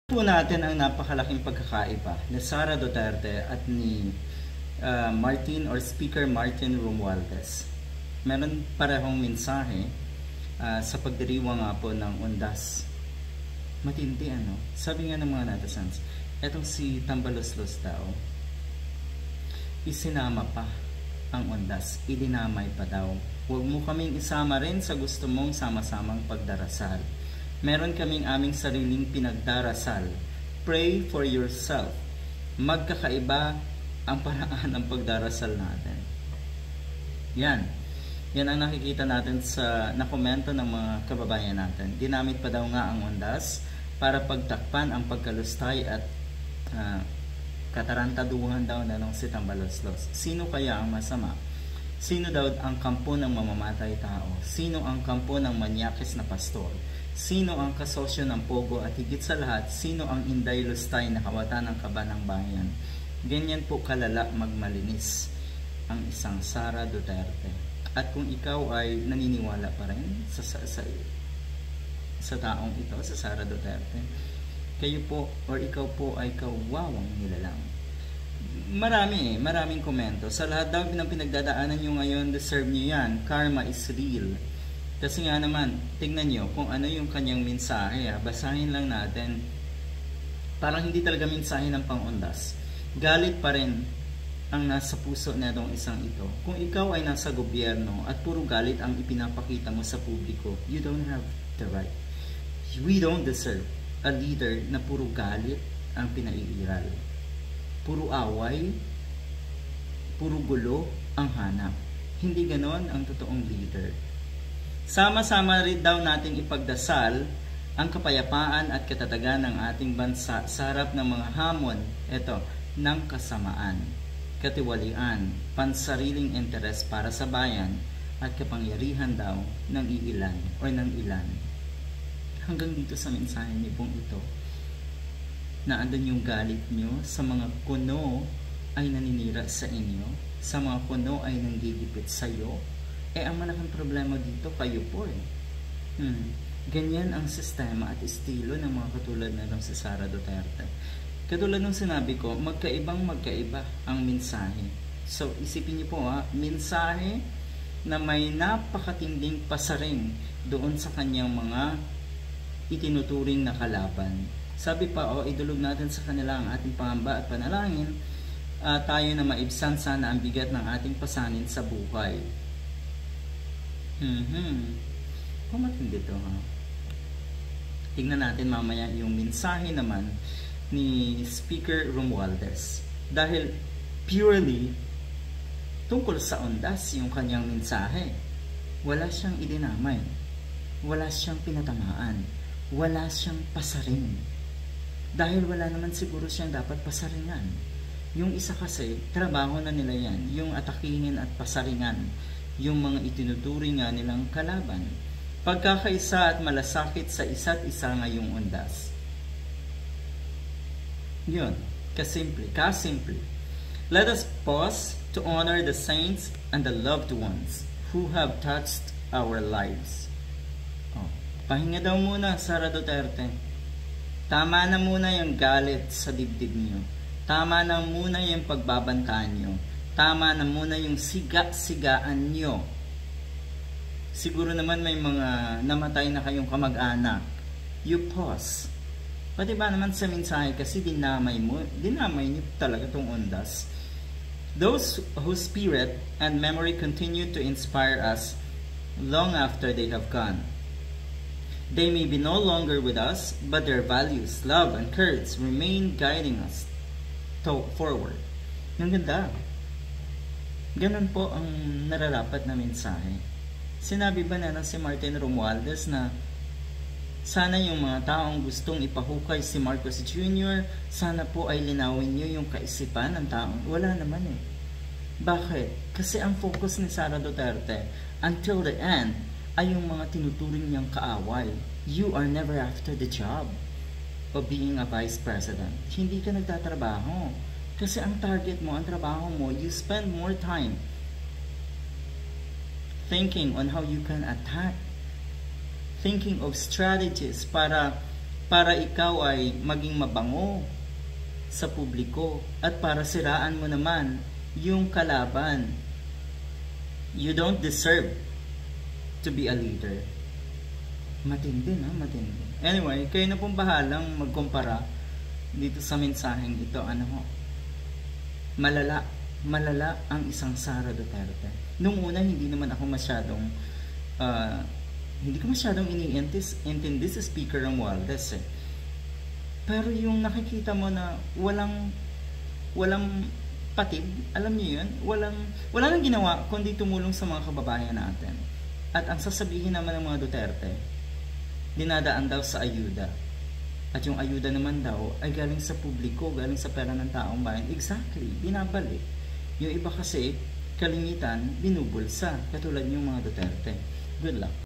Po natin ang napakalaking pagkakaiba ni Sara Duterte at ni Martin or Speaker Martin Romualdez. Meron parehong mensahe sa pagdiriwang nga po ng undas. Matindi ano? Sabi nga ng mga netizens, etong si Tambaloslos daw, isinama pa ang undas, idinamay pa daw. Huwag mo kaming isama rin sa gusto mong sama-samang pagdarasal. Meron kaming aming sariling pinagdarasal. Pray for yourself. Magkakaiba ang paraan ng pagdarasal natin. Yan. Yan ang nakikita natin sa nakomento ng mga kababayan natin. Ginamit pa daw nga ang undas para pagtakpan ang pagkalustay at katarantaduhan daw na ng si Tambaloslos. Sino kaya ang masama? Sino daw ang kampo ng mamamatay tao? Sino ang kampo ng manyakis na pastor? Sino ang kasosyo ng Pogo at higit sa lahat, sino ang Inday Lustay na kawatan ng kaba ng bayan? Ganyan po kalala magmalinis ang isang Sara Duterte. At kung ikaw ay naniniwala pa rin sa taong ito, sa Sara Duterte, kayo po or ikaw po ay kawawang nilalang. Maraming komento. Sa lahat daw ng pinagdadaanan nyo ngayon, deserve nyo yan. Karma is real. Kasi nga naman, tignan nyo kung ano yung kanyang mensahe. Basahin lang natin. Parang hindi talaga mensahe ng pangundas. Galit pa rin ang nasa puso na itong isang ito. Kung ikaw ay nasa gobyerno at puro galit ang ipinapakita mo sa publiko, you don't have the right. We don't deserve a leader na puro galit ang pinaiiral. Puro away, puro gulo ang hanap. Hindi ganon ang totoong leader. Sama-sama rin daw nating ipagdasal ang kapayapaan at katatagan ng ating bansa sa harap ng mga hamon, ng kasamaan, katiwalian, pansariling interes para sa bayan at kapangyarihan daw ng iilan o ng ilan. Hanggang dito sa mensahe niyo pong ito, na andun yung galit nyo sa mga kuno ay naninira sa inyo, sa mga kuno ay nanggigipit sa iyo. Ang malaking problema dito, kayo po Ganyan ang sistema at estilo ng mga katulad na si Sara Duterte. Katulad ng sinabi ko, magkaiba ang mensahe. So, isipin niyo po mensahe na may napakatinding pasaring doon sa kanyang mga itinuturing na kalaban. Sabi pa, idulog natin sa kanila ang ating pangamba at panalangin, tayo na maibsan sana ang bigat ng ating pasanin sa buhay. Pumatindi dito Tingnan natin mamaya yung mensahe naman ni Speaker Romualdez. Dahil purely tungkol sa undas yung kanyang mensahe. Wala siyang idinamay. Wala siyang pinatamaan. Wala siyang pasaring. Dahil wala naman siguro siyang dapat pasaringan. Yung isa kasi, trabaho na nila yan. Yung atakinin at pasaringan. Yung mga itinuturing nga nilang kalaban. Pagkakaisa at malasakit sa isa't isa ngayong undas. Yun, kasimple. Let us pause to honor the saints and the loved ones who have touched our lives. Pahinga daw muna, Sara Duterte. Tama na muna yung galit sa dibdib niyo. Tama na muna yung pagbabantaan niyo. Tama na muna yung siga-sigaan nyo. Siguro naman may mga namatay na kayong kamag-anak. You pause. Pati ba naman sa mensahe kasi dinamay nyo talaga tong undas. Those whose spirit and memory continue to inspire us long after they have gone. They may be no longer with us, but their values, love, and courage remain guiding us forward. Ang ganda. Ganun po ang nararapat na mensahe. Sinabi ba na si Martin Romualdez na sana yung mga taong gustong ipahukay si Marcos Jr., sana po ay linawin nyo yung kaisipan ng taong. Wala naman Bakit? Kasi ang focus ni Sara Duterte until the end ay yung mga tinuturing niyang kaaway. You are never after the job of being a vice president. Hindi ka nagtatrabaho. Kasi ang target mo, ang trabaho mo, you spend more time thinking on how you can attack, thinking of strategies para para ikaw ay maging mabango sa publiko at para siraan mo naman yung kalaban. You don't deserve to be a leader. Matindi na, matindi. Anyway, kayo na pong bahalang magkumpara dito sa mensaheng ito. Ano ho? Malala ang isang Sara Duterte. Nung una, hindi naman ako masyadong hindi ko masyadong iniintindi si Speaker Romualdez eh. Pero yung nakikita mo na walang patid, alam niyo yun, wala nang ginawa kundi tumulong sa mga kababayan natin. At ang sasabihin naman ng mga Duterte, dinadaan daw sa ayuda. At yung ayuda naman daw ay galing sa publiko, galing sa pera ng taong bayan. Exactly, binabalik. Yung iba kasi, kalimitan, binubulsa, katulad yung mga Duterte. Good luck.